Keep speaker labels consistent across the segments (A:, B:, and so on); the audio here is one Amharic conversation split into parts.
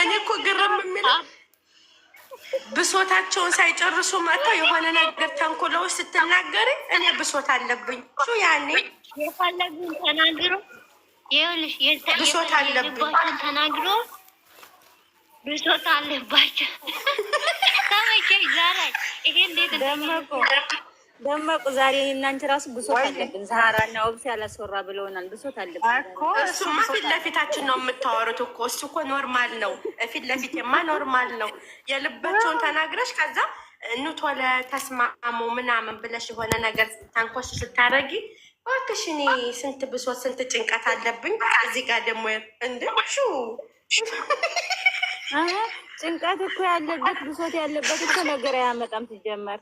A: እኔ እኮ ግርም የሚለው ብሶታቸውን ሳይጨርሱ መጥተው የሆነ ነገር ተንኮለውሽ ስትናገሪ እኔ ብሶት አለብኝ። ያኔ
B: የፈለጉን ተናግሮ ይኸውልሽ፣
A: ብሶት አለብኝ
B: ተናግሮ ብሶት አለባቸው። ከመቼም ዛሬ ይሄ እንዴት
C: ደመቁ ዛሬ እናንተ ራሱ ብሶት አለብን። ዛራና ኦብስ ያላስወራ ብለውናል። ብሶት አለብን
A: እኮ እሱማ ፊት ለፊታችን ነው የምታወሩት እኮ። እሱ እኮ ኖርማል ነው። ፊት ለፊትማ ኖርማል ነው። የልባቸውን ተናግረሽ ከዛ እንቶለ ተስማሙ ምናምን ብለሽ የሆነ ነገር ታንኮሽ ስታረጊ እባክሽ እኔ ስንት ብሶት ስንት ጭንቀት አለብኝ። እዚህ ጋር ደግሞ እንደሹ
C: ጭንቀት እኮ ያለበት ብሶት ያለበት እኮ ነገር አያመጣም ሲጀመር።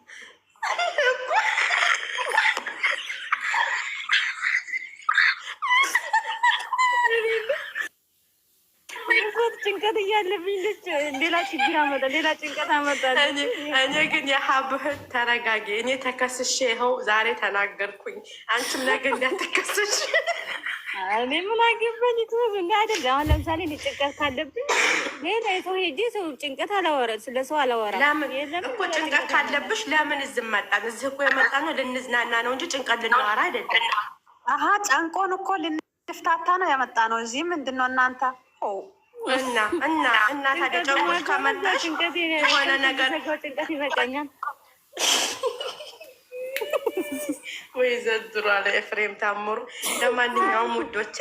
C: ጭንቀት እያለብኝ ልጅ ሌላ ችግር አመጣ፣ ሌላ ጭንቀት አመጣ።
A: እኔ ግን የሀብህት ተረጋጊ። እኔ ተከስሼ ይኸው ዛሬ ተናገርኩኝ። አንቺም ነገ እንዳትከስሽ።
C: እኔ ምን አገባኝ? ትዝ እንደ አይደል? አሁን ለምሳሌ እኔ ጭንቀት ካለብኝ ሌላ ሰው ሄጄ ሰው ጭንቀት አላወራም፣ ስለ ሰው አላወራም።
A: ለምን እኮ ጭንቀት ካለብሽ ለምን እዚህ መጣን? እዚህ እኮ የመጣ ነው ልንዝናና ነው እንጂ ጭንቀት ልናወራ አይደለም።
D: አሀ ጨንቆን እኮ ልንፍታታ ነው የመጣ ነው። እዚህ ምንድን ነው እናንተ
A: እና ታዲያ ጨንቆሽ ከመጣሽ የሆነ ነገር
C: ጭንቀት ይበቃኛል
A: ወይ ዘድሮ አለ ኤፍሬም ታምሩ። ለማንኛውም ውዶቼ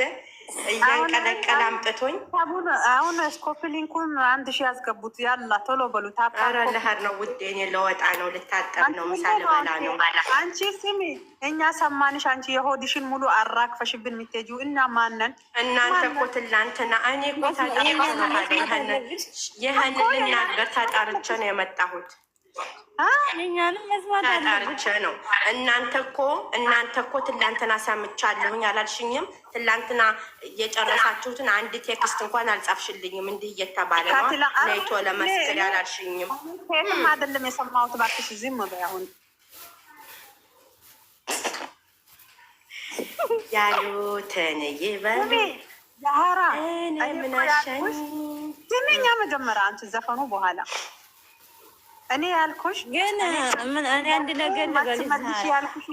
A: እያንቀለቀለ አምጥቶኝ
D: አሁን ስኮፕሊንኩን 1000 ያስገቡት። ያላ ቶሎ በሉ።
A: ኧረ ልሄድ ነው ውዴ፣ እኔ ለወጣ ነው ልታጠብ ነው፣ ምሳ ልበላ ነው።
D: አንቺ ስሚ፣ እኛ ሰማንሽ። አንቺ የሆድሽን ሙሉ አራግፈሽብን የምትሄጂው እና ማነን?
A: እናንተ እኮ ትላንትና እኔ እኮ ታጣርቼ ነው ይህንን ልናገር ታጣርቼ ነው የመጣሁት። ታጣርቼ ነው። እናንተ እኮ ትላንትና ሰምቻለሁኝ አላልሽኝም? ትላንትና የጨረሳችሁትን አንድ ቴክስት እንኳን አልጻፍሽልኝም። እንዲህ እየተባለ ነው ነይቶ ለመስክር ያላልሽኝም።
D: ቴክም አይደለም የሰማሁት። እባክሽ ዝም በይ። አሁን
A: ያሉትን ይበሉ።
D: ዛህራ
A: ምናሸኝ
D: ዝምኛ መጀመሪያ አንቺ ዘፈኑ በኋላ እኔ ያልኩሽ
C: ግን ምን እኔ አንድ ነገር
D: ልበልሽ ያልኩሽ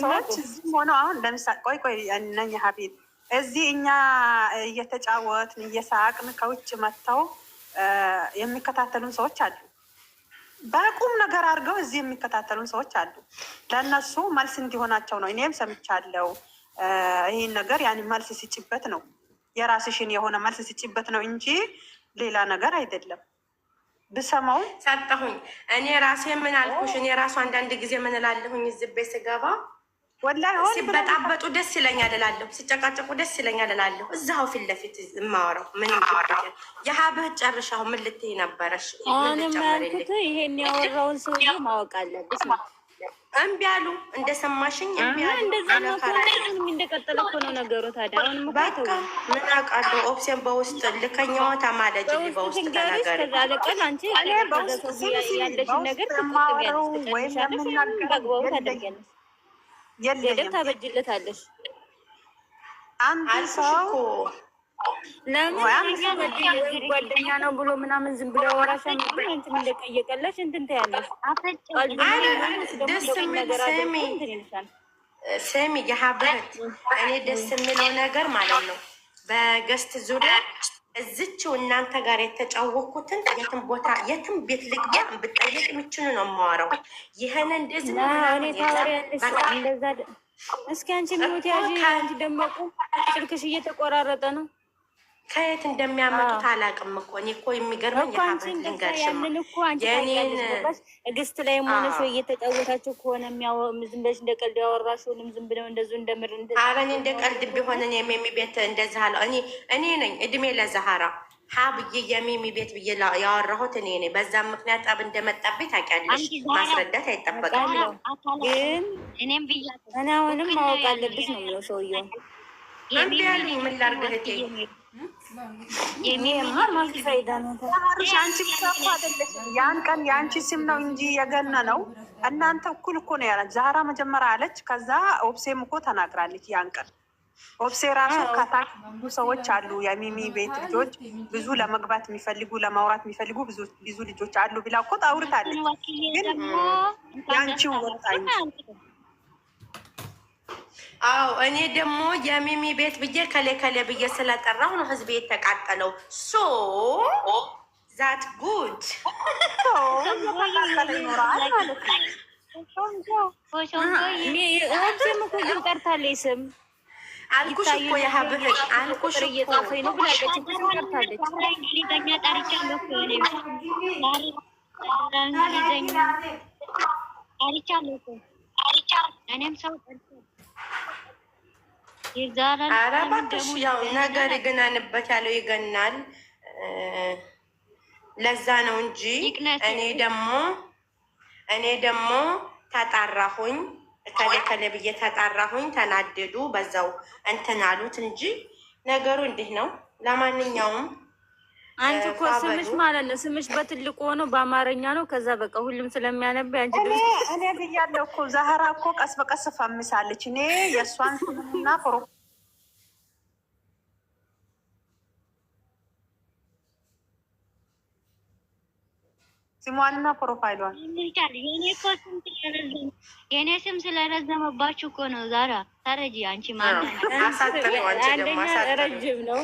D: ሰዎች እዚህም ሆነው አሁን ለምሳሌ ቆይ እነኛ ሀቢብ እዚህ እኛ እየተጫወትን እየሳቅን ከውጭ መጥተው የሚከታተሉን ሰዎች አሉ። በቁም ነገር አድርገው እዚህ የሚከታተሉን ሰዎች አሉ። ለእነሱ መልስ እንዲሆናቸው ነው። እኔም ሰምቻለሁ ይህን ነገር ያን መልስ ስጭበት ነው፣ የራስሽን የሆነ መልስ ስጭበት ነው እንጂ ሌላ ነገር አይደለም። ብሰማው
A: ሰጠሁኝ። እኔ ራሴ ምን አልኩሽ? እኔ ራሱ አንዳንድ ጊዜ ምን እላለሁኝ እዚህ ቤት ስገባ
D: ወላሂ
A: ሲበጣበጡ ደስ ይለኛል እላለሁ፣ ሲጨቃጨቁ ደስ ይለኛል እላለሁ። እዛው ፊት ለፊት የማወራው ምን የሀብህ ጨርሻው ምን ልትይ ነበረሽ?
C: አሁንም ያልኩት ይሄን ያወራውን ሰውዬ ማወቅ አለብሽ።
A: እምቢ አሉ። እንደሰማሽኝ እምቢ አሉ።
C: እንደቀጠለ እኮ ነው ነገሩ። ታዲያ አሁንም
A: በቃ ምን አውቃለሁ። ኦፕሽን በውስጥ ልከኛዋ ተማለጅ በውስጥ ተናገር።
C: ከዛለቀል አንቺ ያለሽን ነገር ወይም በግባቡ ታደርጊያለሽ፣ ገደብ ታበጅለታለሽ።
D: አንድ ሰው
C: ጓደኛ ነው ብሎ ምናምን ዝም ብሎ ወራሻን እንትን እንደቀየቀለሽ እንትን ትያለሽ።
A: ስሚ የሀብረት እኔ ደስ የሚለው ነገር ማለት ነው በገስት ዙሪያ እዝችው እናንተ ጋር የተጫወኩትን የትም ቦታ የትም ቤት ልግባ ብጠየቅ የሚችሉ ነው የማወራው። ይህን እንደዚህ
C: እስኪ አንቺ ሚወት ያዥ። አንቺ ደመቁ ስልክሽ እየተቆራረጠ ነው።
A: ከየት እንደሚያመጡት አላውቅም እኮ እኔ እኮ የሚገርመኝ የሀብረት ልንገርሽማ የኔን
C: እግስት ላይ ሆነ ሰው እየተጫወታችሁ ከሆነ ዝም ብለሽ እንደ ቀልድ ያወራሽውንም ዝም ብለው እንደዚሁ እንደምር
A: ኧረ እኔ እንደ ቀልድ ቢሆን የሚሚ ቤት እንደዚህ አለው። እኔ ነኝ እድሜ ለዛህራ ሀብዬ የሚሚ ቤት ብዬ ያወራሁት እኔ ነኝ። በዛም ምክንያት ጠብ እንደመጣብኝ ታውቂያለሽ። ማስረዳት አይጠበቅም።
C: ግን እኔም ብያለሁ እኔ አሁንም ማወቅ አለብሽ ነው የሚለው ሰውዬው።
A: እምቢ አለኝ። ምን ላድርግ እህቴ?
D: ያን ቀን የአንቺ ስም ነው እንጂ የገነ ነው። እናንተ እኩል እኮ ነው ያለች ዛህራ መጀመሪያ አለች። ከዛ ኦብሴም እኮ ተናግራለች ያን ቀን። ኦብሴ ራሱ ከታች ብዙ ሰዎች አሉ። የሚሚ ቤት ልጆች ብዙ ለመግባት የሚፈልጉ ለማውራት የሚፈልጉ ብዙ ልጆች አሉ ብላ እኮ አውርታለች። ግን ያንቺው ወጣኝ።
A: አዎ እኔ ደግሞ የሚሚ ቤት ብዬ ከሌ ብዬ ስለጠራሁ ነው ህዝብ የተቃጠለው። ሶ ዛት ጉድ
D: ይኖራል ማለት ነው።
C: ጠርታለች ስም
A: አልኩሽ እኮ የሀብህ አልኩሽ እኮ
C: ነው ብላለች እኮ ጠርታለች።
A: ኧረ እባክሽ ያው ነገር ይገናንበት ያለው ይገናል። ለዛ ነው እንጂ እኔ ደግሞ ተጣራሁኝ ከሌ ብዬ ተጣራሁኝ። ተናደዱ በዛው እንትን አሉት እንጂ ነገሩ እንዲህ ነው። ለማንኛውም
C: አንቺ እኮ ስምሽ ማለት ነው ስምሽ በትልቁ ሆኖ በአማርኛ ነው። ከዛ በቃ ሁሉም ስለሚያነብ አንቺ
D: እኔ ብያለሁ እኮ ዛህራ እኮ ቀስ በቀስ ፈምሳለች። እኔ የእሷን ስምና ስሟንና ፕሮፋይሏን
B: የኔ ስም ስለረዘመባችሁ እኮ ነው። ዛራ ተረጂ አንቺ ማለት
C: አንደኛ ረጅም ነው።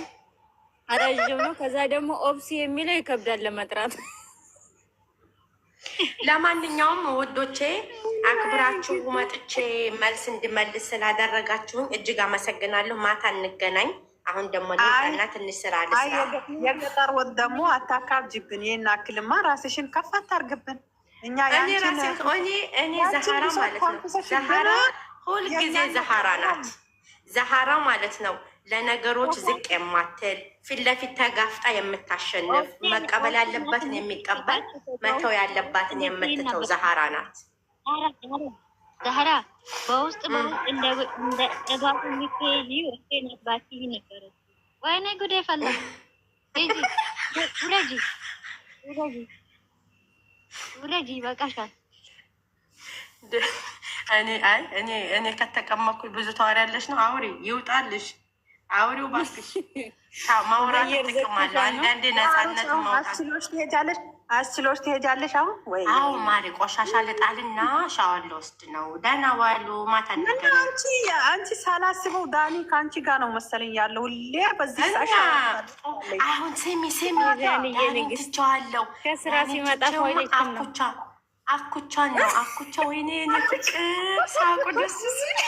C: ከዛ ደግሞ ኦብሲ የሚለው ይከብዳል ለመጥራት።
A: ለማንኛውም ውዶቼ አክብራችሁ መጥቼ መልስ እንድመልስ ስላደረጋችሁኝ እጅግ አመሰግናለሁ። ማታ እንገናኝ። አሁን ደግሞ ሌላ ትንሽ ስራ ልስራ።
D: የገጠር ወጥ ደግሞ አታካብጅብን። ይሄን አክልማ ራስሽን ከፍ አታርግብን። እኔ ዛህራ ማለት ነው። ዛህራ ሁልጊዜ ዛህራ ናት። ዛህራ ማለት ነው ለነገሮች ዝቅ የማትል ፊት ለፊት ተጋፍጣ የምታሸንፍ መቀበል ያለባትን የሚቀበል መተው ያለባትን የምትተው ዛህራ ናት።
B: ዛህራ በውስጥ እንደ እባብ የሚከይዚ ወስቴ ነባት ነበረ። ወይኔ ጉዴ ፈላ። ውረጂ በቃሻል።
A: እኔ ከተቀመጥኩ ብዙ ታወሪያለሽ ነው። አውሪ ይውጣልሽ። አውሪው እባክሽ። ማውራት ጥቅም አለው። አንዳንዴ ነፃነት ማውጣት
D: አስችሎሽ ትሄጃለሽ። አሁን ወይ
A: አዎ ማሪ ቆሻሻ ልጣልና ሻወር ልወስድ ነው። ደህና ዋሉ። ማታ እንገናኝ።
D: አንቺ ሳላስበው ዳኒ ከአንቺ ጋር ነው መሰለኝ ያለው ሁሌ በዚህ
A: አሁን ስሚ ትቼዋለሁ።
C: ከስራ ሲመጣ
A: አኩቻ ነው አኩቻ። ወይኔ እኔ ፍቅር ሳቁ ደስ ሲል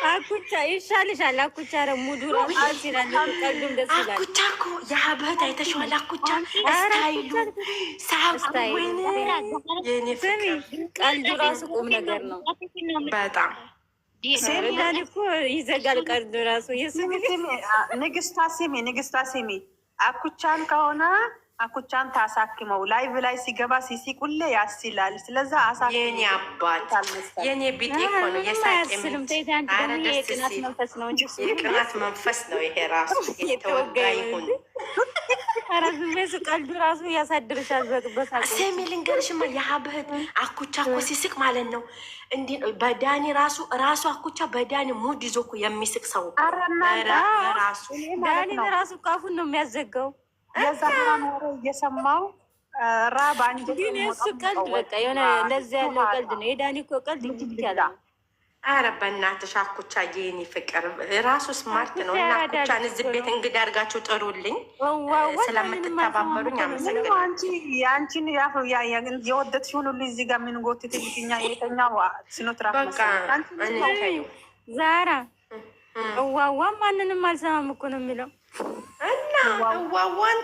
C: አኩቻ ይሻልሻል። አኩቻ ሙዱ ራሱ ደስ ይላል። ቀልዱም ደስ ይላል።
A: አኩቻ እኮ የሀበት አይተሽዋል። አኩቻ ስታይሉ ሳቁ። ወይኔ የኔ ፍቅር
C: ቀልዱ ራሱ ቁም ነገር ነው
A: በጣም
C: ዳኒ እኮ ይዘጋል ቀልዱ ራሱ።
D: ንግስቷ ስሚ አኩቻን ከሆነ አኩቻን ታሳክመው። ላይቭ ላይ ሲገባ ሲሲቁሌ ያስላል። ስለዛ
A: የኔ አባት የኔ ቤት እኮ ነው የቅናት መንፈስ ነው ይሄ ራሱ የተወጋ ይሁን።
C: ረዝሜሱ ቀልዱ ራሱ ያሳድርሻል።
A: ሴሚ ልንገርሽማ የሀብህት አኩቻ እኮ ሲስቅ ማለት ነው እንዲህ በዳኒ ራሱ አኩቻ በዳኒ ሙድ ይዞ እኮ የሚስቅ ሰው ራሱ
C: ዳኒ ራሱ ካፉን ነው የሚያዘጋው።
D: የዛህራን ወሬ እየሰማው ራብ አንጀት
C: ግን የእሱ ቀልድ በቃ የሆነ ለዚያ ያለው ቀልድ ነው። የዳኒ እኮ ቀልድ እንግዲህ ያለ
A: ኧረ በእናትሽ አኩቻ የኔ ፍቅር ራሱ ስማርት ነው። እና አኩቻን እዚህ ቤት እንግዲህ አድርጋችሁ ጥሩልኝ። ስለምትተባበሩኝ አመሰግናለሁ።
D: አንቺን የወደድሽውን ሁሉ እዚህ ጋር የምንጎትት ልጅኛ የተኛው ሲኖትራክ
C: ዛራ እዋዋ ማንንም አልሰማም እኮ ነው የሚለው
A: እና እዋዋን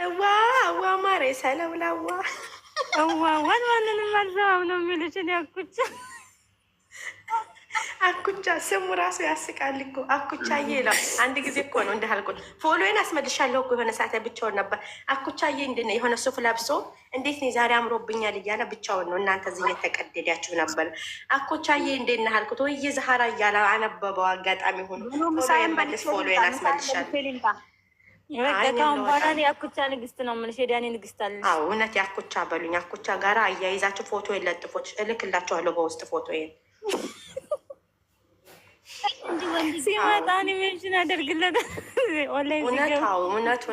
A: እዋ ማሬ ሰለውላዋ
C: እዋዋን ማንንም አልሰማም ነው የሚልሽ።
A: አኩቻ ስሙ ራሱ ያስቃል እኮ አኩቻዬ ይላል። አንድ ጊዜ እኮ ነው እንዲህ አልኩት። ፎሎዬን አስመልሻለሁ እኮ የሆነ ሰዓት ብቻውን ነበር። አኩቻዬ እንደ የሆነ ሱፍ ለብሶ እንዴት ነው ዛሬ አምሮብኛል እያለ ብቻውን ነው። እናንተ እዚህ እየተቀደዳችሁ ነበር። አኩቻዬ እንዴት ነህ አልኩት። ወይ ዛህራ እያለ አነበበው። አጋጣሚ ሆኖ ፎሎዬን መልስ ፎሎዬን አስመልሻለሁ።
C: ከአሁን በኋላ የአኩቻ ንግስት ነው የምልሽ። የዳኒ ንግስት አለሽ።
A: አዎ እውነት የአኩቻ በሉኝ። አኩቻ ጋራ አያይዛችሁ ፎቶ የለጥፎች እልክላችኋለሁ በውስጥ ፎቶዬን
B: አንቺ ወንድ
C: ሲመጣ አኒሜሽን አደርግለት ኦንላይን
A: እውነታው እውነት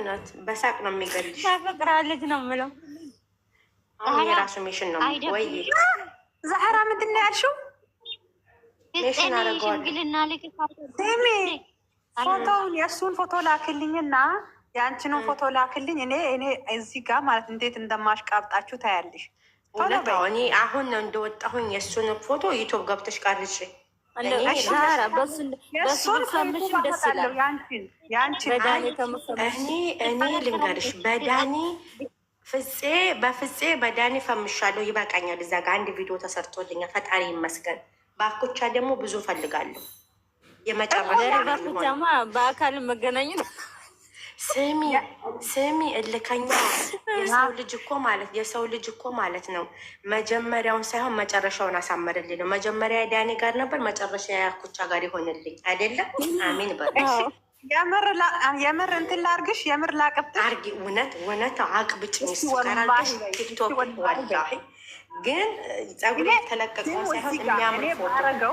A: በሳቅ ነው የሚገልሽ።
C: ታፈቅራለች ነው የምለው።
A: አሁን የራሱ ሜሽን ነው ወይ
D: ዛህራ ምንድን ነው ያልሽው?
A: ሜሽን አደርገዋለሁ።
B: ሽምግልና ልክ
D: ስሚ ፎቶውን የእሱን ፎቶ ላክልኝና የአንቺንም ፎቶ ላክልኝ። እኔ እዚህ ጋር ማለት እንዴት እንደማሽቃብጣችሁ ታያለሽ።
A: እውነታው እኔ አሁን ነው እንደወጣሁኝ የእሱን ፎቶ ዩቱብ ገብተሽ ቀርጬ እኔ ልንገርሽ በፍፄ በዳኒ ፈምሻለሁ። ይበቃኛል። እዛ ጋር አንድ ቪዲዮ ተሰርቶልኛል። ፈጣሪ ይመስገን። ባኮቻ ደግሞ ብዙ ፈልጋለሁ።
C: የመጨረሻ በአካል መገናኘት
A: ስሚ እልከኛ የሰው ልጅ እኮ ማለት ነው መጀመሪያውን ሳይሆን መጨረሻውን አሳመርልኝ ነው። መጀመሪያ ዳኒ ጋር ነበር፣ መጨረሻ ያኩቻ ጋር ይሆንልኝ አይደለም። አሚን በል።
D: የምር እንትን ላርግሽ፣ የምር ላቅብጥ
A: አርጊ። እውነት አቅብጭኝ ስቀራልሽ ቲክቶክ ወላሂ። ግን ጸጉር የተለቀቀው ሳይሆን የሚያምር ፎቶ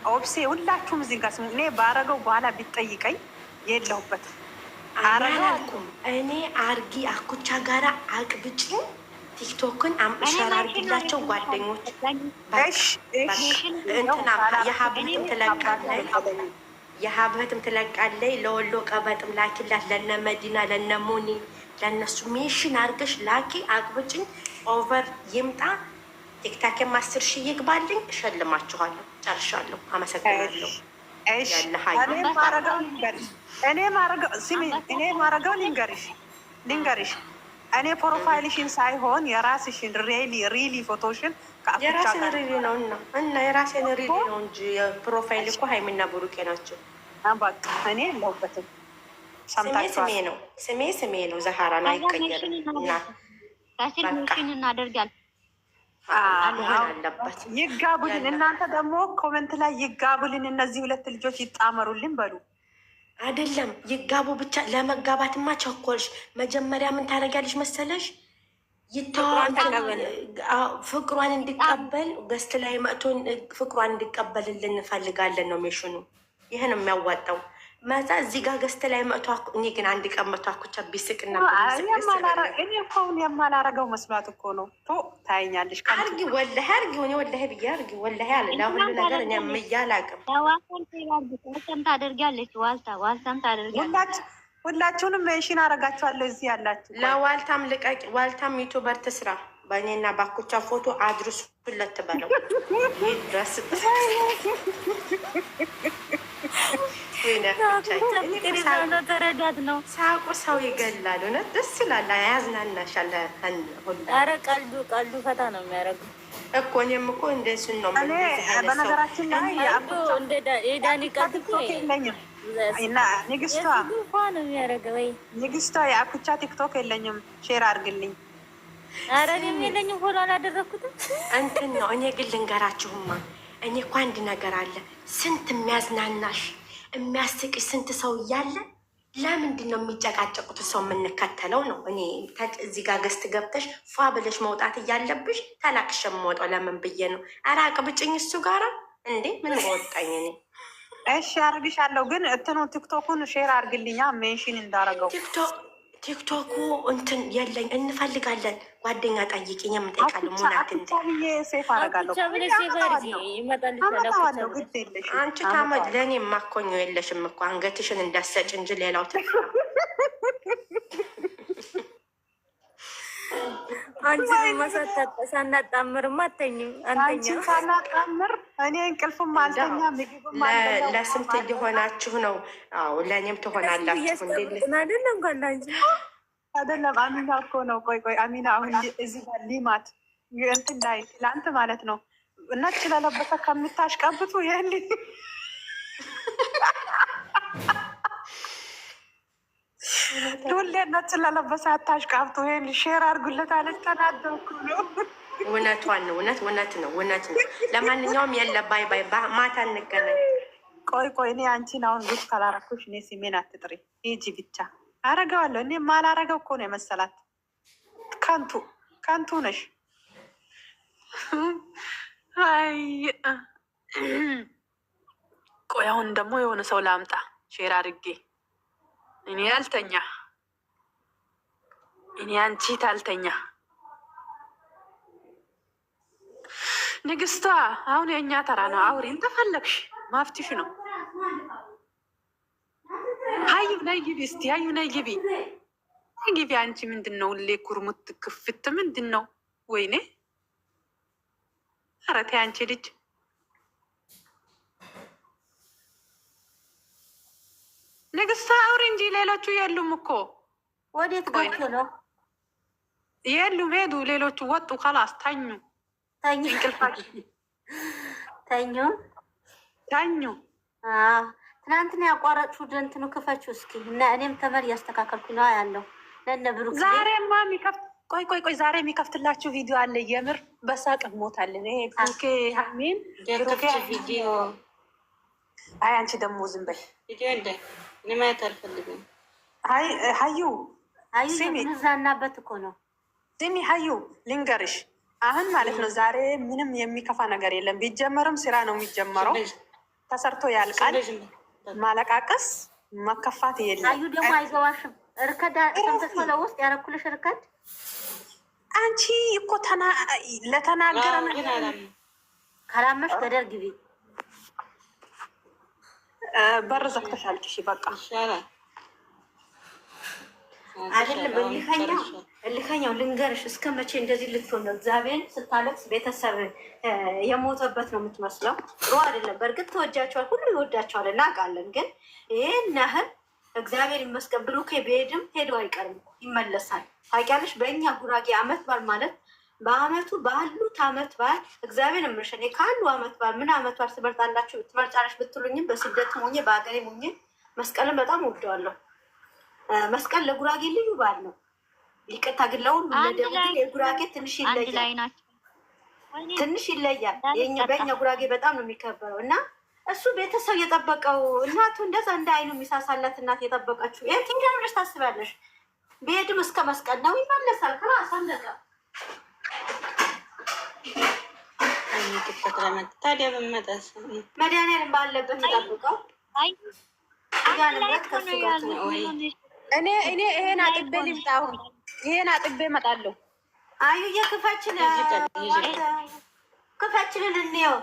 D: ኦብሴ ሁላችሁም እዚህ ጋር ስሙ። እኔ ባረገው በኋላ ቢጠይቀኝ የለሁበትም።
A: አላልኩም እኔ አርጊ አኩቻ ጋራ አቅብጭኝ። ቲክቶክን አምሸራርግላቸው ጓደኞች። የሀብትም ትለቃለይ ለወሎ ቀበጥም ላኪላት፣ ለነ መዲና ለነ ሙኒ ለነሱ ሜሽን አርገሽ ላኪ። አቅብጭኝ ኦቨር ይምጣ። ቲክታክም 10 ሺህ ይግባልኝ። እሸልማችኋለሁ። ጨርሻለሁ። አመሰግናለሁ።
D: እኔ ማረገው ልንገርሽ፣ እኔ ፕሮፋይልሽን ሳይሆን የራስሽን ሪሊ ፎቶሽን
A: የራሴን ሪሊ ነው እና የራሴን ሪሊ ነው እንጂ የፕሮፋይል እኮ ሀይሚና ብሩኬ ናቸው።
D: በቃ እኔ የለሁበትም።
A: ስሜ ነው። ዛህራ ነው አይቀየርም። እና
B: ከስልሽን እናደርጋለን
A: አለበት።
D: ይጋቡልን። እናንተ ደግሞ ኮመንት ላይ ይጋቡልን፣ እነዚህ ሁለት ልጆች ይጣመሩልን በሉ።
A: አይደለም ይጋቡ ብቻ። ለመጋባትማ ቸኮልሽ። መጀመሪያ ምን ታደርጊያለሽ መሰለሽ? ፍቅሯን እንዲቀበል ገስት ላይ መጥቶን ፍቅሯን እንዲቀበልልን እንፈልጋለን ነው ሚሽኑ። ይህን የሚያዋጣው መዛ እዚህ ጋር ገስት ላይ መጥቶ እኔ ግን አንድ ቀን መጥቶ አኩቻ ቢስቅና
D: እኔ እኮውን የማላረገው መስሏት እኮ ነው። ታይኛለሽ።
A: አርጊ ወላሂ አርጊ። ሆኔ ወላሂ ብዬ አርጊ ወላሂ አለ ለሁሉ ነገር እኔ የምያላቅም
B: ዋልታም ታደርጊያለች። ዋልታም ታደርጊያለች።
D: ሁላችሁንም ሜንሽን አረጋችኋለሁ እዚህ ያላችሁ።
A: ለዋልታም ልቀቂ። ዋልታም ዩቱበር ትስራ። በእኔና ባኩቻ ፎቶ አድርሱለት በለው ይድረስ።
C: ተረዳት ነው
A: ሳቁ ሰው ይገላል። እውነት ደስ ይላል። ያዝናናሻል።
C: ኧረ ቀልዱ ፈታ ነው የሚያደርገው
A: እኮ። እኔም እኮ እንደሱን ነው።
D: በነገራችን ላይ
C: የዳኒ ቀልድ
D: የለኝም። ንግስቷ የአኩቻ ቲክቶክ የለኝም። ሼር አድርግልኝ።
C: ኧረ እኔም የለኝም። ፎሎ አላደረግኩትም።
A: እንትን ነው። እኔ ግን ልንገራችሁማ፣ እኔ እኮ አንድ ነገር አለ። ስንት የሚያዝናናሽ የሚያስቅሽ ስንት ሰው እያለ ለምንድን ነው የሚጨቃጨቁት ሰው የምንከተለው ነው? እኔ እዚህ ጋር ገስት ገብተሽ ፏ ብለሽ መውጣት እያለብሽ ተላቅሽ የምወጣው ለምን ብዬ ነው? ኧረ አቅብጭኝ እሱ ጋራ እንዴ ምን ወጣኝ እኔ።
D: እሺ አርግሻለሁ፣ ግን እንትኑ ቲክቶኩን ሼር አርግልኛ ሜንሽን እንዳረገው።
A: ቲክቶኩ እንትን የለኝ። እንፈልጋለን። ጓደኛ ጠይቂኝ። የምጠይቃለን ሙናት እንደ
D: ሴፍ አረጋለሁ።
A: አንቺ ታመድ ለእኔ የማኮኘው የለሽም እኮ አንገትሽን እንዳሰጭ እንጂ ሌላው
C: አንቺ ሳናጣምርማ አተኝም።
D: አንቺ ሳናጣምር እኔ እንቅልፍም አልተኛ ምግብም አልበላም።
A: ለስንት እየሆናችሁ ነው? አዎ ለእኔም ትሆናላችሁ።
C: አይደለም ጓላንቺ
D: አይደለም። አሚና እኮ ነው። ቆይ አሚና አሁን እዚህ ጋር ሊማት እንትን ላይ ትላንት ማለት ነው ነጭ ለለበሰ ከምታሽቀብጡ ይህን ሁሌ ነጭ ለለበሰ አታሽቃብጡ፣ ይሄን ሼር አድርጉለት አለች። ተናደውኩ ነው።
A: እውነቷን ነው። እውነት ነው። ለማንኛውም የለ ባይ ማታ እንገናኝ።
D: ቆይ እኔ አንቺን አሁን ጉድ ካላረኩሽ እኔ ስሜን አትጥሪ። ሂጂ ብቻ አረገዋለሁ። እኔ ማላረገው እኮ ነው የመሰላት። ከንቱ ነሽ። አይ ቆይ አሁን ደግሞ የሆነ ሰው ላምጣ ሼር አድርጌ። እኔ አልተኛ፣ እኔ አንቺ ታልተኛ። ንግስቷ አሁን የእኛ ተራ ነው። አውሪን ተፈለግሽ ማፍትሽ ነው። ሀዩ ነይ ግቢ እስቲ፣ ሀዩ ነይ ግቢ ግቢ። አንቺ ምንድን ነው ሁሌ ኩርሙት ክፍት ምንድን ነው? ወይኔ ኧረ ተይ አንቺ ልጅ። ንግስቷ አውሪ እንጂ ሌሎቹ የሉም እኮ።
C: ወዴት ገብቶ ነው?
D: የሉም ሄዱ፣ ሌሎቹ ወጡ። ከላስ ተኙ
C: ተኙ ተኙ
D: ተኙ።
C: ትናንትና ያቋረጥሽው እንትኑ ክፈችው እስኪ እና እኔም ተመር እያስተካከልኩ ነው ያለው ለነብሩ።
D: ዛሬማ የሚከፍት ቆይ ዛሬ የሚከፍትላችሁ ቪዲዮ አለ። የምር በሳቅ ሞታለን። ይሄ ብሩኬ ሀሚን ብሩኬ ቪዲዮ። አይ አንቺ ደግሞ ዝም በይ ቪዲዮ እንደ እኔ ማየት አልፈልግም። አይ ሀዩ
C: ምንዛናበት እኮ ነው።
D: ስሚ ሀዩ ልንገርሽ አሁን ማለት ነው ዛሬ ምንም የሚከፋ ነገር የለም። ቢጀመርም ስራ ነው የሚጀመረው። ተሰርቶ ያልቃል። ማለቃቀስ መከፋት የለም።
C: ሀዩ ደግሞ አይገባሽም። እርከዳ ተንተስለ ውስጥ ያረኩልሽ እርከድ
D: አንቺ እኮ ለተናገረ
C: ካላመሽ ገደል ግቢ።
D: በር ዘግተሻል። እሺ በቃ
C: አይደለም እልከኛው ልንገርሽ፣ እስከ መቼ እንደዚህ ልትሆን ነው? እግዚአብሔርን ስታለቅስ ቤተሰብ የሞተበት ነው የምትመስለው። ጥሩ አይደለም። በእርግጥ ተወጃቸዋል፣ ሁሉ ይወዳቸዋል፣ እናውቃለን። ግን ይህን ያህል እግዚአብሔር ይመስገን ብሩኬ ቢሄድም ሄዶ አይቀርም፣ ይመለሳል። ታውቂያለሽ፣ በእኛ ጉራጌ አመት በዓል ማለት በአመቱ ባሉት አመት በዓል እግዚአብሔር እምርሽን ካሉ አመት በዓል ምን አመት በዓል ትመርጣላችሁ? ትመርጫለሽ ብትሉኝም በስደት ሞኜ በሀገሬ ሞኜ መስቀልን በጣም ወደዋለሁ። መስቀል ለጉራጌ ልዩ በዓል ነው። ይቅርታ ግን ለሁሉ ለደቡብ የጉራጌ ትንሽ ይለያል፣ ትንሽ ይለያል። በእኛ ጉራጌ በጣም ነው የሚከበረው እና እሱ ቤተሰብ የጠበቀው እናቱ እንደዛ እንደ አይኑ የሚሳሳላት እናት የጠበቀችው ይህ ኪንጋ ብለሽ ታስቢያለሽ። ቢሄድም እስከ መስቀል ነው፣ ይመለሳል። ከራስ አለቀ።
E: ታዲያ በመጣስ
C: መድኃኒዓለም ባለበት ይጠብቀው።
D: እኔ ይሄን አጥቤ ልምጣ። አሁን ይሄን አጥቤ እመጣለሁ።
C: አዩዬ ክፈችልን እንየው።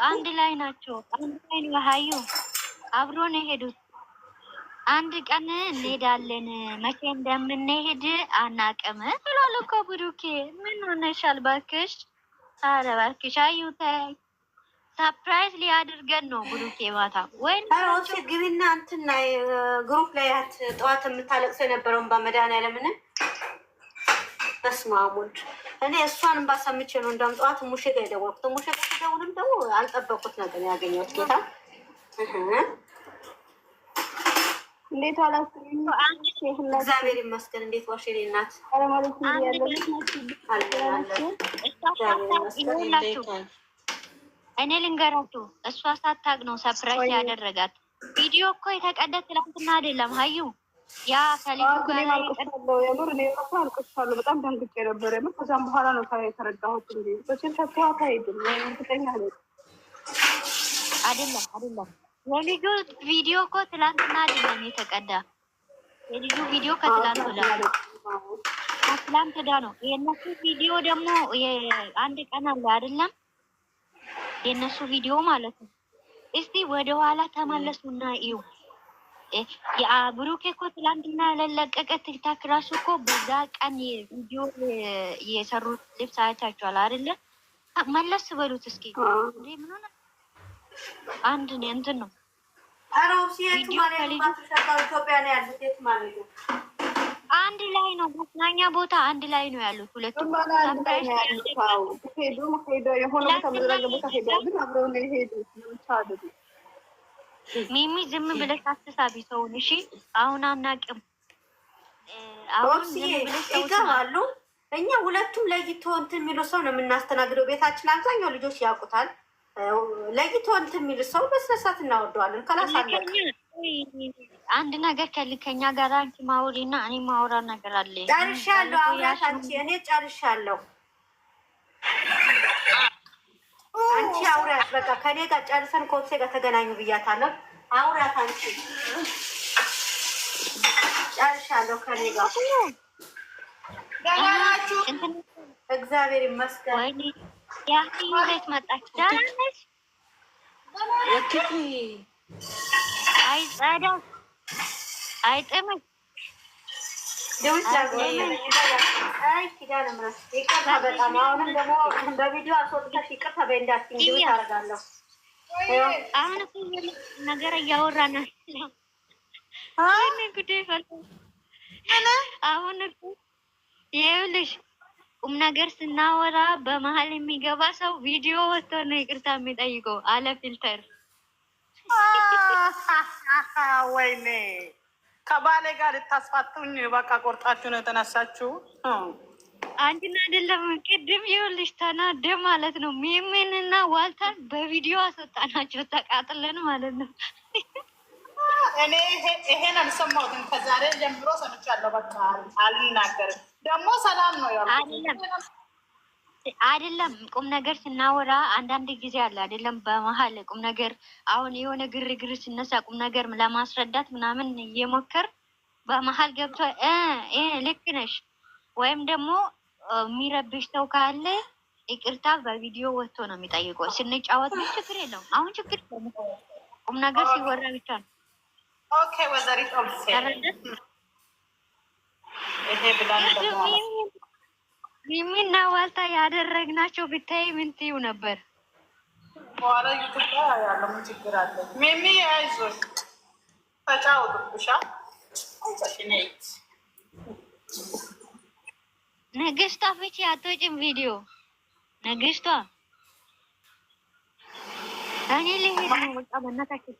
B: አንድ ላይ ናቸው። አንድ ላይ ነው። ሀዩ አብሮ ነው የሄዱት። አንድ ቀን እንሄዳለን፣ መቼ እንደምንሄድ አናውቅም ብሏል እኮ ብሩኬ። ምን ሆነሻል ባክሽ? ኧረ ባክሽ ሀዩ ተይ። ሰርፕራይዝ ሊያድርገን ነው ብሩኬ ማታ። ወይኔ
C: ግቢና እንትና ግሩፕ ላይ ጠዋት የምታለቅሰው የነበረውን በመድኃኒዓለምን በስመ አብ ወልድ። እኔ እሷንም ባሰምቼ ነው እንዳውም ጠዋት ሙሼ ጋር የደወልኩት። ሙሼ ጋር ሲደውልም ደግሞ አልጠበቁት ነገር ያገኘሁት ጌታ።
D: እንዴት ዋላችሁ?
C: እግዚአብሔር ይመስገን። እንዴት ዋልሽ የእኔ እናት?
B: እኔ ልንገራችሁ፣ እሷ ሳታውቅ ነው ሰርፕራይዝ ያደረጋት። ቪዲዮ እኮ የተቀዳ ትላንትና አይደለም ሀዩ። ያ ከልጁ ጋር
D: የምር እኔ ራሱ አልቅሻለሁ። በጣም ደንግጬ ነበር የምር። ከዛም በኋላ ነው የተረዳሁት። እንዴ በስልክ አይደለም እርግጠኛ ነኝ።
B: አይደለም የልጁ ቪዲዮ እኮ ትላንትና አይደለም የተቀዳ። የልጁ ቪዲዮ ከትላንት ወዲያ ነው። የእነሱ ቪዲዮ ደግሞ አንድ ቀን አለ አይደለም የእነሱ ቪዲዮ ማለት ነው። እስቲ ወደ ኋላ ተመለሱና እዩ። ብሩኬ እኮ ትላንትና ያለቀቀ ቲክታክ ራሱ እኮ በዛ ቀን ቪዲዮ የሰሩት ልብስ አይታችኋል አይደለ? መለስ በሉት እስኪ። እንዴ ምን ሆነ? አንድ እንትን ነው አንድ ላይ ነው። መዝናኛ ቦታ አንድ ላይ ነው ያሉት ሁለቱም። ሚሚ ዝም ብለሽ አትሳቢ ሰውን። እሺ አሁን አናውቅም። አሁን
C: ይገባሉ። እኛ ሁለቱም ለይቶ እንትን የሚሉ ሰው ነው የምናስተናግደው። ቤታችን አብዛኛው ልጆች ያውቁታል። ለይቶ እንትን የሚሉ ሰው በስነሳት እናወደዋለን። ከላሳለቅ
B: አንድ ነገር ከልከኛ ጋር አንቺ ማውሪና እኔ ማውራ ነገር አለ።
C: ጨርሻለሁ። አውራት አንቺ እኔ ጨርሻለሁ። አንቺ አውራት በቃ ከኔ ጋር ጨርሰን ከወብሴ ጋር ተገናኙ ብያታለሁ። አውራት አንቺ ጨርሻለሁ ከኔ ጋር
A: ደህናችሁ?
C: እግዚአብሔር ይመስገን።
B: ወይኔ ያህዩ ቤት መጣች። ደህና ነሽ? አይጸዳም አይጥምም።
C: ይቅርታ በጣም አሁንም ደግሞ በቪዲዮ አስወጥተሽ ይቅርታ በይ እንዳትዪ እንዲሁ ታደርጋለሁ።
B: አሁን እኮ ነገር እያወራን ነው። ጉዴ ፈላ። አሁን እኮ ይኸውልሽ ቁም ነገር ስናወራ በመሀል የሚገባ ሰው ቪዲዮ ወጥቶ ነው ይቅርታ የሚጠይቀው አለ ፊልተር።
D: ወይኔ ከባሌ ጋር ልታስፋቱኝ በቃ ቆርጣችሁ ነው የተነሳችሁ።
B: አንቺን አይደለም ቅድም ይኸውልሽ ተናደ ማለት ነው። ሚሚንና ዋልታን በቪዲዮ አስወጣናቸው ተቃጥለን ማለት ነው።
D: እኔ ይሄን አልሰማሁትም። ከዛሬ ጀምሮ ሰምቻለሁ። በቃ አልናገርም። ደግሞ ሰላም ነው ያሉት
B: አይደለም። ቁም ነገር ስናወራ አንዳንድ ጊዜ አለ አይደለም፣ በመሀል ቁም ነገር አሁን የሆነ ግርግር ሲነሳ ቁም ነገር ለማስረዳት ምናምን እየሞከር በመሀል ገብቶ ልክ ነሽ ወይም ደግሞ የሚረብሽ ሰው ካለ ይቅርታ በቪዲዮ ወጥቶ ነው የሚጠይቀው። ስንጫወት ግን ችግር የለውም። አሁን ችግር ቁም ነገር ሲወራ ብቻ ነው።
D: ኦኬ ወዘሪት ኦብሴ ይሄ ብላን ደግሞ
B: ሚሚና ዋልታ ያደረግናቸው ብታይ ምን ትይው ነበር?
D: በኋላ ዩቱብ ላይ ያለው ምን ችግር አለ? ሚሚ አይዞሽ ተጫወቱብሻ።
B: ንግስቷ ፍቺ አትወጪም ቪዲዮ ንግስቷ። እኔ ልሄድ ነው በቃ በእናታችሁ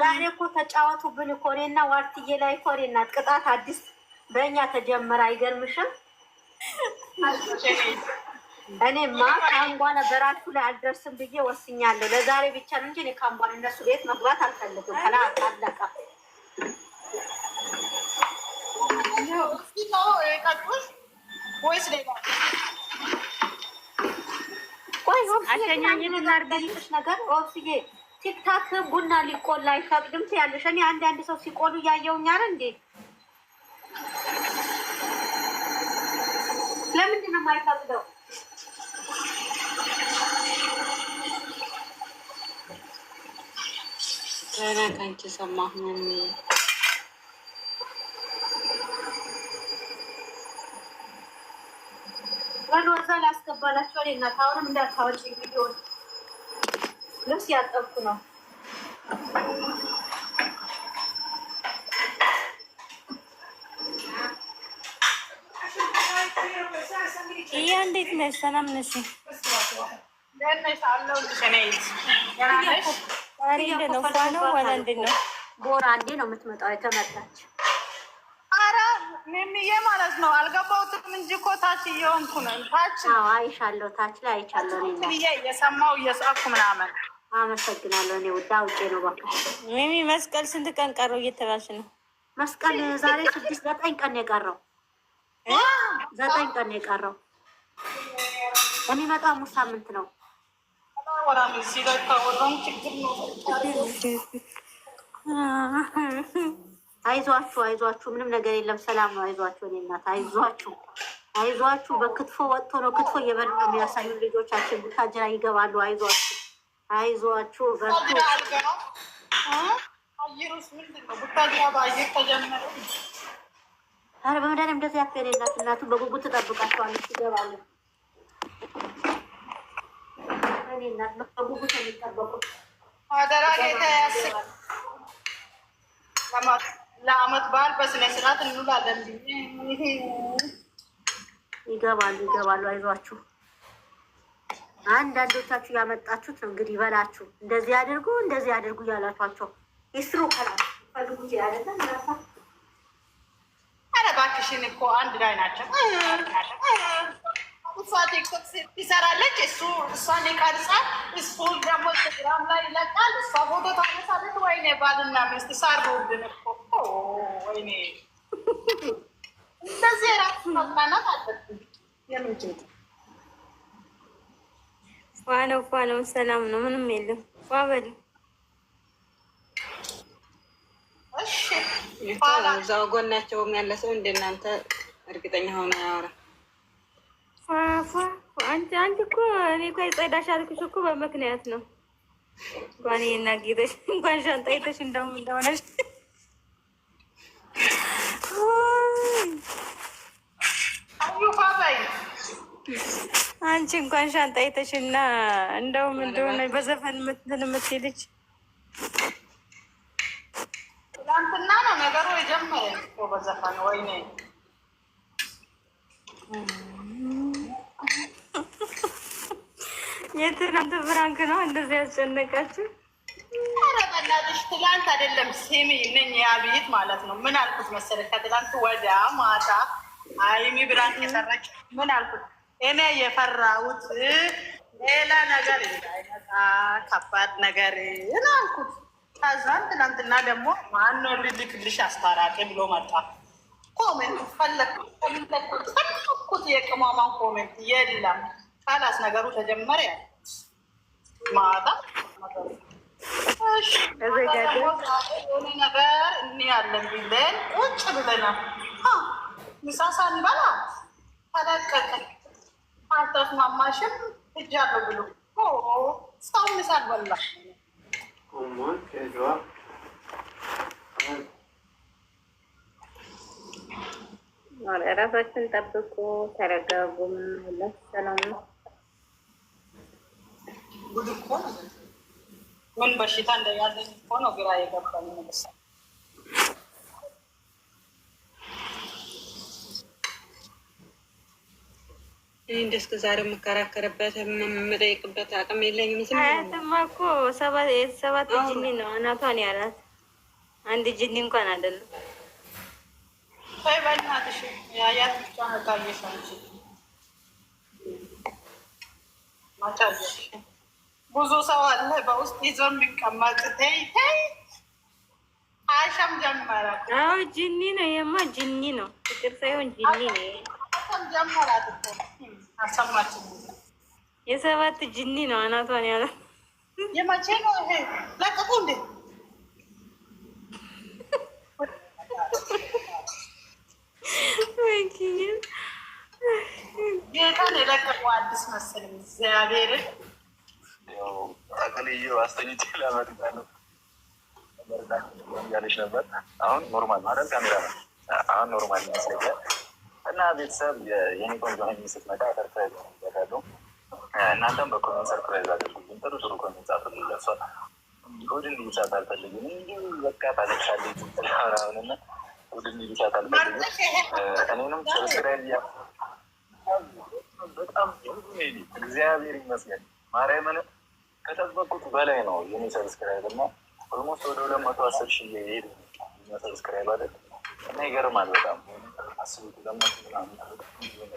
C: ዛሬ እኮ ተጫወቱብን እኮ እኔና ዋርትዬ ላይ እኮ እኔና ቅጣት አዲስ በእኛ ተጀመረ። አይገርምሽም? እኔማ ካምቧን በራችሁ ላይ አልደርስም ብዬ ወስኛለሁ። ለዛሬ ብቻ ነው እንጂ እኔ ካምቧን እነሱ ቤት መግባት አልፈልግም። ከላ አለቀ። ቆይ ነገር ኦብስዬ ቲክታክ ቡና ሊቆላ አይፈቅድም ትያለሽ። እኔ አንድ ሰው ሲቆሉ እያየሁኝ አይደል እንዴ? ለምንድን ነው የማይፈቅደው?
E: ከአንቺ ሰማሁ ነው
C: ወዛ ላስገባላችሁ እኔ እናት አሁንም እንዳታወጪ ቪዲዮ ልብስ ያጠብኩ ነው።
E: ይሄ እንዴት ነሽ? ሰላም ነሽ?
C: ቦራ አንዴ ነው የምትመጣው የተመጣች።
D: ኧረ ሚሚዬ ማለት ነው አልገባሁትም እንጂ እኮ ታች እየሆንኩ ነው። ታች
C: አይሻለሁ፣ ታች ላይ አይቻለሁ።
D: እየሰማሁ እየሳኩ ምናምን።
C: አመሰግናለሁ። እኔ ውዳ ውጭ ነው በቃ።
E: ሚሚ መስቀል ስንት ቀን ቀረው እየተባልሽ ነው?
C: መስቀል ዛሬ 9 ቀን የቀረው 9 ቀን የቀረው የሚመጣው ሙሉ ሳምንት ነው። አይዟችሁ ምንም ነገር የለም፣ ሰላም ነው። አይዟችሁ እኔ እናት አይዟችሁ። በክትፎ ወጥቶ ነው ክትፎ እየበሉ ነው የሚያሳዩ ልጆቻችን ቡታጅራ ይገባሉ። አይዟችሁ በርቱ። ኧረ በመድኃኒዓለም እንደዚህ ያክል እናቱ በጉጉት ትጠብቃቸዋለች። ይገባሉ። እኔ እናት በጉጉት የሚጠበቁት
D: ለአመት በዓል በስነ ስርዓት እንውላለን።
C: ይገባሉ። አይዟችሁ። አንዳንዶቻችሁ ያመጣችሁት ነው እንግዲህ በላችሁ እንደዚህ አድርጉ እያላችኋቸው ይስሩ ከላል ፈልጉት ያለለን ራሳ።
D: ኧረ እባክሽን እኮ አንድ ላይ ናቸው። እሷ ቲክቶክ ትሰራለች፣ እሷን ይቀርጻል፣ እሱ ደግሞ ኢንስታግራም ላይ ይለቃል፣ እሷ ፎቶ ታነሳለች። ወይኔ ባልና ሚስት ሳሩብን እኮ ወይኔ። እንደዚህ ራሱ መዝናናት አለብን። የምን ጭንቅ
E: ፏ ነው ሰላም ነው ምንም የለም። ፏ በል
F: እዛው ጎናቸውም ያለ ሰው እንደናንተ እርግጠኛ ሆነ ያወራ።
E: አንቺ እኮ እኔ እኮ የጸዳሽ አልኩሽ እኮ በምክንያት ነው። እንኳን የናጌጠሽ እንኳን ሻንጣ አይተሽ እንደሆነሽ አንቺ እንኳን ሻንጣ አይተሽና እንደውም እንደሆነ በዘፈን የምትሄድች
F: ትናንትና ነው ነገሩ የጀመረ በዘፈን። ወይኔ
E: የትናንት ፍራንክ ነው እንደዚህ ያስጨነቃችሁ?
F: ኧረ በእናትሽ ትላንት አይደለም ስሚ ነኝ ያብይት ማለት ነው። ምን አልኩት መሰለሽ? ከትላንት ወዲያ ማታ አይሚ ብራንክ የሰራች ምን አልኩት? እኔ የፈራሁት ሌላ ነገር እንዳይመጣ ከባድ ነገር ነው አልኩት። ከዛን ትናንትና ደግሞ ማነው ልልክልሽ አስታራቂ ብሎ መጣ። ኮሜንት ፈለኩት የቅመማን ኮሜንት የለም። ካላስ ነገሩ ተጀመረ ማታ የሆነ ነገር እንያለን ብለን ቁጭ ብለናል። ምሳ ሳንበላ ተለቀቀ። አልተስማማሽም እጃለሁ ብሎ ሰው ምሳ አልበላ።
E: ራሳችን ጠብቁ፣ ተረጋጉ። ሰላም ነው።
F: ጉድ እኮ ምን በሽታ እንደያዘኝ እኮ ነው ግራ የገባኝ። መሰለኝ እኔ እንደ እስከ ዛሬ የምከራከርበት የምጠይቅበት አቅም የለኝም።
E: አያትማ እኮ ሰባት ጅኒ ነው እናቷን ያላት፣ አንድ ጅኒ እንኳን አይደለም።
F: ወይ በእናትሽ የአያት ብቻ መታየሽ አንቺ ማቻየሽ ብዙ ሰው አለ በውስጥ ይዞ የሚቀመጥ። ተይ አሸም ጀመረ።
E: አዎ ጅኒ ነው የማ ጅኒ ነው፣ ፍቅር ሳይሆን ጅኒ ነው።
F: አሸም ጀመራት እኮ አልሰማችም?
E: የሰባት ጅኒ ነው እናቷን ያላት።
F: የመቼ ነው ይሄ? ለቀቁ እንዴ? ጌታን የለቀቁ አዲስ መሰለኝ። እግዚአብሔርን
G: ተክልዬ አስተኝቼ ላመጣ ነው ያለች ነበር። አሁን ኖርማል ማለት ካሜራ ነው። አሁን ኖርማል ይመስለኛል። እና ቤተሰብ የኔ ቆንጆ ስትመጣ ሰርፕራይዝ ያደርጋለሁ። እናንተም በኮሜንት ሰርፕራይዝ አድርጉልኝ። ጥሩ ጥሩ ኮሜንት ጻፉልኝ። ለሷ ሆድን ሊይዛት አልፈልግም። እንዲሁ በቃ ታለቅሳለች ምናምንና ሆድን ሊይዛት አልፈልግም። እኔንም ሰብስክራይብ በጣም እግዚአብሔር ይመስገን ማርያምን ከጠበቁት በላይ ነው የኔ ሰብስክራይብ እና ኦልሞስት ወደ 210 ሺህ እየሄድ ሰብስክራይብ አይደል እና ይገርማል በጣም አስቡት።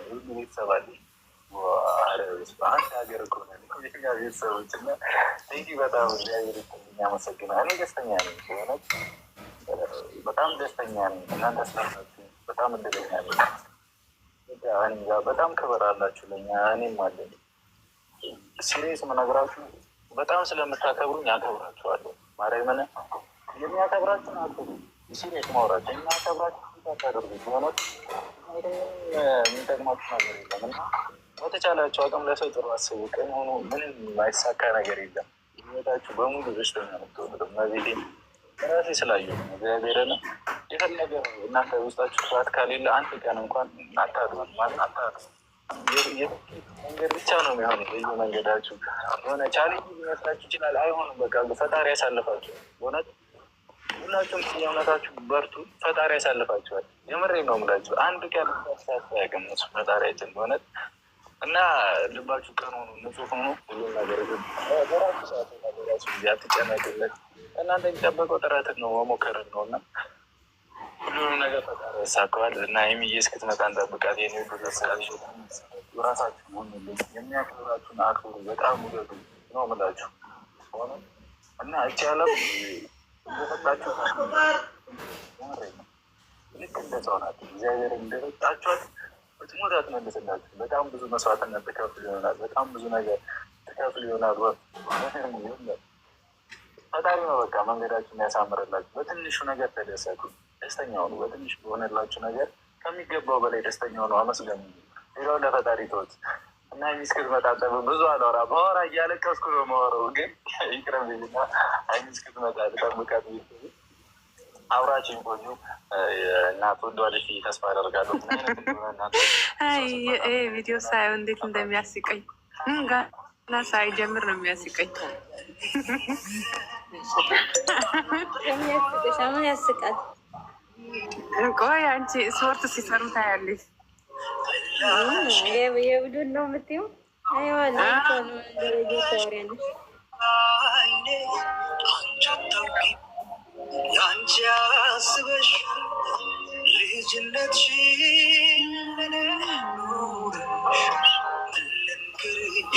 G: ሁሉ ቤተሰብ አለ አንድ ሀገር እኮ የኛ ቤተሰቦች እና በጣም እግዚአብሔር ያመሰግናል። እኔ ደስተኛ ነኝ ሆነት በጣም ደስተኛ ነኝ። እናንተ ስላላችሁ በጣም እድለኛ ነኝ። በጣም ክብር አላችሁ ለኛ፣ እኔም አለኝ። ሲሪየስ የምነግራችሁ በጣም ስለምታከብሩኝ አከብራችኋለሁ። ማርያምን የሚያከብራችሁን አክብሩ። ሲሪየስ ማውራቸው የሚያከብራችሁ ታታደርጉ ሆነት የሚጠቅማችሁ ነገር የለም እና በተቻላችሁ አቅም ለሰው ጥሩ አስቡ። ቀን ሆኖ ምንም የማይሳካ ነገር የለም። ህይወታችሁ በሙሉ ደስተኛ የምትሆኑት መቤቴ ራሴ ስላየ እግዚአብሔርን የፈለገ እናንተ ውስጣችሁ ስርዓት ከሌለ አንድ ቀን እንኳን አታዱ ማለት አታዱ። መንገድ ብቻ ነው የሚሆኑ ልዩ መንገዳችሁ የሆነ ቻሌንጅ ሊመስላችሁ ይችላል። አይሆንም። በቃ ፈጣሪ ያሳልፋችሁ። በእውነት ሁላችሁም የእውነታችሁ በርቱ። ፈጣሪ ያሳልፋችኋል። የምሬ ነው የምላችሁ። አንድ ቀን ሳያውቅም እሱ ፈጣሪያችን በእውነት እና ልባችሁ ቀን ሆኑ፣ ንጹህ ሆኑ። ሁሉም ነገር በራሱ ሰዓት ራሱ አትጨነቅለት። እናንተ የሚጠበቀው ጥረትን ነው መሞከርን ነው እና ሁሉንም ነገር ፈጣሪ ያሳካዋል። እና የሚዬ እስክትመጣ እንጠብቃት። የኔ ራሳችሁ ሆኑልኝ። የሚያክብራችሁን አክብሩ። በጣም ውደዱ ነው የምላችሁ ሆነ እና እቺ ያለም እንደሰጣችሁ ልክ እንደ ሰው ናት። እግዚአብሔር እንደሰጣችኋት ብትሞት አትመልስላችሁ። በጣም ብዙ መስዋዕትነት ትከፍል ይሆናል። በጣም ብዙ ነገር ከፍል ይሆናል። ፈጣሪ ነው በቃ መንገዳችሁን ያሳምርላችሁ። በትንሹ ነገር ተደሰቱ፣ ደስተኛ ሆኑ። በትንሹ በሆነላችሁ ነገር ከሚገባው በላይ ደስተኛ ሆኑ፣ አመስገኑ። ሌላው ለፈጣሪ ተወት እና ሚስክት መጣጠብ ብዙ አላወራ በወራ እያለቀስኩ ነው የማወራው፣ ግን ይቅረብኝና ሚስክት መጣጠብ ጠብቃት። አብራችን ቆዩ እና ትወደዋለች ተስፋ አደርጋለሁ።
D: ይህ ቪዲዮ ሳየው እንዴት እንደሚያስቀኝ ገና ሳይጀምር ነው የሚያስቀኝ።
E: ምን ያስቃል?
D: ቆይ አንቺ ስፖርት ሲሰሩ ታያለች።
E: የቡድን ነው የምትይው?
H: ያንቺ አስበሽ ልጅነትሽ ልንገርሽ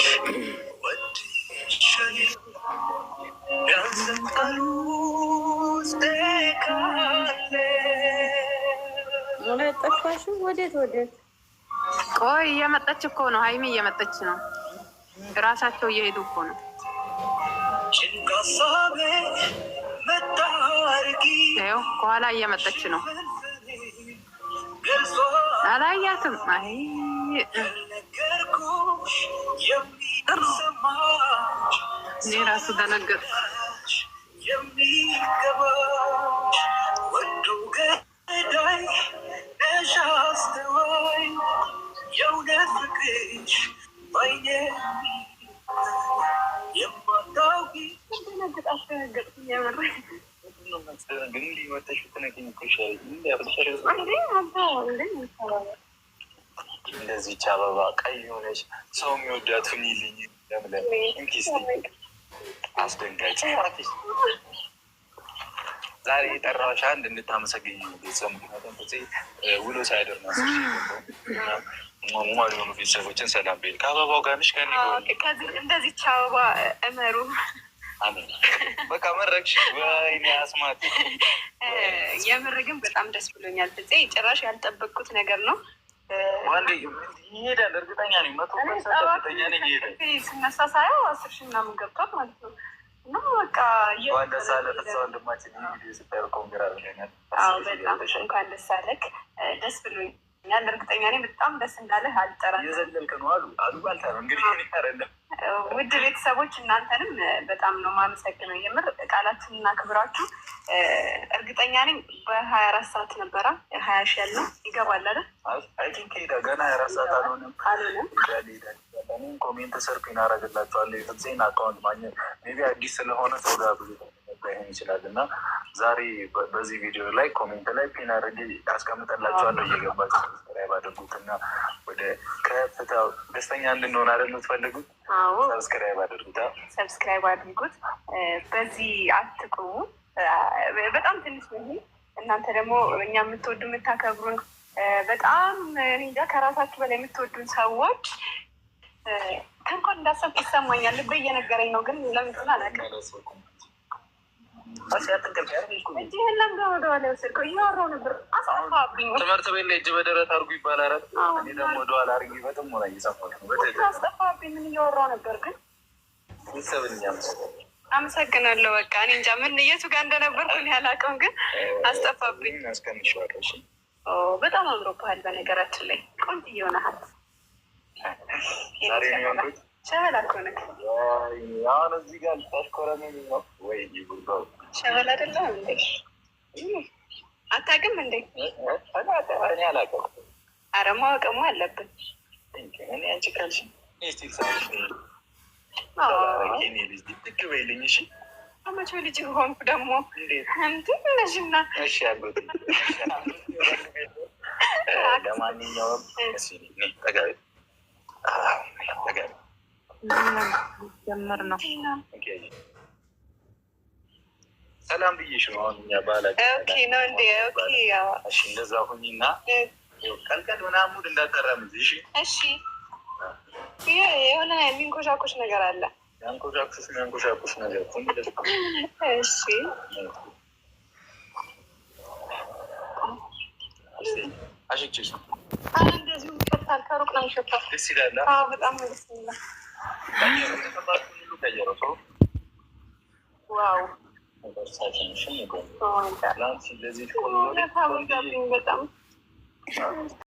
H: ወድሻል ያንሰንቃሉ ስካለ
E: ጠፋሽም። ወዴት?
D: ቆይ እየመጣች እኮ ነው ሀይሚ፣ እየመጣች ነው። እራሳቸው እየሄዱ እኮ ነው።
H: ጭንቃሳቤ
D: ይኸው ከኋላ እየመጣች ነው። አላያትም። አይ እኔ ራሱ ደነገጥኩ።
G: እንደዚች አበባ ቀይ ሆነች ሰው የሚወዳት ሁኚልኝ። ለምለም እንኪስ አስደንጋጭ ዛሬ የጠራሁሽ አንድ እንድታመሰግኝ ቤተሰብ፣ ምክንያቱም ውሎ ሳይደር ነው ሟል የሆኑ ቤተሰቦችን ሰላም ቤል ከአበባው ጋር ነሽ ከኔ
D: እንደዚች አበባ እመሩ።
G: በቃ መረቅሽ። ወይኔ አስማት፣
D: የምር ግን በጣም ደስ ብሎኛል። ጭራሽ ያልጠበቅኩት ነገር ነው።
G: አንዴ ይሄዳል፣ እርግጠኛ ነኝ፣ 100% እርግጠኛ ነኝ ይሄዳል።
D: ስነሳ ሳየው 10,000 ምናምን ገብቷል ማለት ነው። እና በቃ
G: እንኳን ደስ አለህ ወንድማችን። ቪዲዮ ስታየው ኮንግራ ብለኛል።
D: በጣም እንኳን ደስ አለህ። ደስ ብሎኛል። እርግጠኛ ነኝ በጣም ደስ እንዳለህ አልጠራም።
G: የዘለልክ ነው አሉ ባልታ ነው እንግዲህ አይደለም።
D: ውድ ቤተሰቦች እናንተንም በጣም ነው የማመሰግነው። የምር ቃላችሁን እና ክብራችሁ እርግጠኛ ነኝ በ24 ሰዓት ነበረ 20 ሺህ ያለው ይገባል አይደል?
G: አይ ቲንክ ሄዳ ገና 24 ሰዓት አልሆነም። ኮሜንት ስር ፒን አደርግላቸዋለሁ የፍፄን አካውንት ማግኘት ሜይ ቢ አዲስ ስለሆነ ሰው ጋር ብዙ ላይሆን ይችላል እና ዛሬ በዚህ ቪዲዮ ላይ ኮሜንት ላይ ፒን አድርጌ ያስቀምጠላቸዋለሁ። እየገባችሁ ሰብስክራይብ አድርጉት እና ወደ ከፍታው ደስተኛ እንድንሆን አይደል የምትፈልጉት? ሰብስክራይብ አድርጉት፣
D: ሰብስክራይብ አድርጉት። በዚህ አትቅሩ። በጣም ትንሽ ነው። እናንተ ደግሞ እኛ የምትወዱ የምታከብሩን፣ በጣም እንጃ ከራሳችሁ በላይ የምትወዱን ሰዎች ከእንኳን እንዳሰብኩ ይሰማኛል። ልቤ እየነገረኝ ነው፣ ግን ለምንድን አላውቅም።
G: ትምህርት ቤት ላይ እጅ በደረት አድርጉ ይባላል። እኔ ደግሞ ወደኋላ አድርጊ በጥሞና እየሰማሁ ነው።
D: አስጠፋብኝ። ምን እያወራሁ ነበር ግን? አመሰግናለሁ። በቃ እኔ እንጃ ምን የቱ ጋር እንደነበርኩ እኔ አላውቅም፣ ግን አስጠፋብኝ። በጣም አምሮብሃል። በነገራችን ላይ ቆንጆ ይሆናል። ሸበላ እኮ ነህ።
G: አሁን እዚህ ጋር ልታሽኮረመኝ ነው ወይ?
D: ሸበላ አይደለም እንዴ? አታውቅም እንዴ?
G: እኔ አላውቅም።
D: ኧረ ማወቅማ አለብን።
G: እኔ አንቺ ካልሽ ልክ በይልኝ። እሺ
D: መቼ ልጅ ሆንኩ ደግሞ? እንትን ነሽና።
G: እሺ ያሉት ለማንኛውም ጠጋቢ
D: ጀምር ነው።
G: ሰላም ብዬሽ ነው። አሁን እኛ ባህላችን
D: ነው እንዴ?
G: እሺ እንደዛ ሁኚና ቀልቀል ምናምን ሙድ እንዳታራምጂ። እሺ
D: እሺ። የሆነ የሚንኮሻኮሽ ነገር አለ።
G: የሚያንኮሻኩሽ ነገር
D: እሺ።
G: አሽቼሽ
D: እንደዚሁ ይሸታል። ከሩቅ ነው የሚሸታው።
G: ደስ ይላል።
D: በጣም ደስ ይላል።
F: ዋው
G: ሳሽንሽን ይቆ
F: በጣም